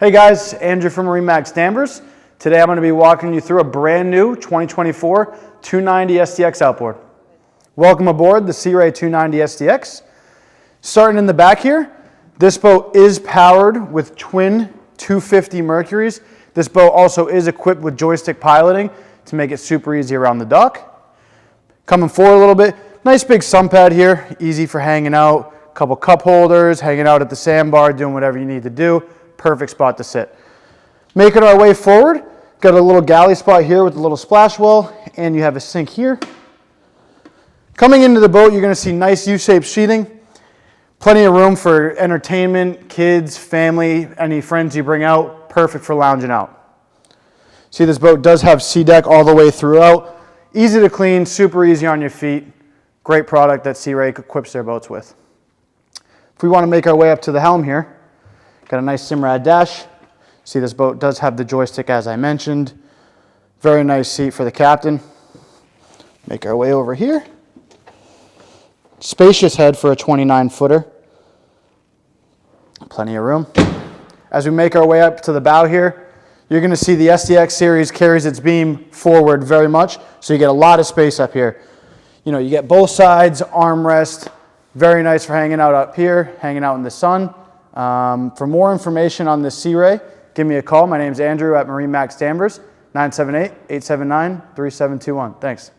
Hey guys, Andrew from MarineMax Danvers. Today I'm going to be walking you through a brand new 2024 290 SDX outboard. Welcome aboard the Sea Ray 290 SDX. Starting in the back here, this boat is powered with twin 250 Mercuries. This boat also is equipped with joystick piloting to make it super easy around the dock. Coming forward a little bit, nice big sun pad here, easy for hanging out. A couple cup holders, hanging out at the sandbar, doing whatever you need to do. Perfect spot to sit. Making our way forward, got a little galley spot here with a little splash well, and you have a sink here. Coming into the boat, you're going to see nice U-shaped sheathing. Plenty of room for entertainment, kids, family, any friends you bring out. Perfect for lounging out. See, this boat does have sea deck all the way throughout. Easy to clean, super easy on your feet. Great product that Sea Ray equips their boats with. If we want to make our way up to the helm here, got a nice Simrad dash. See, this boat does have the joystick as I mentioned. Very nice seat for the captain. Make our way over here. Spacious head for a 29-footer. Plenty of room. As we make our way up to the bow here, you're going to see the SDX series carries its beam forward very much, so you get a lot of space up here. You know, you get both sides, armrest. Very nice for hanging out up here, hanging out in the sun. For more information on this Sea Ray, give me a call. My name's Andrew at MarineMax Danvers, 978-879-3721. Thanks.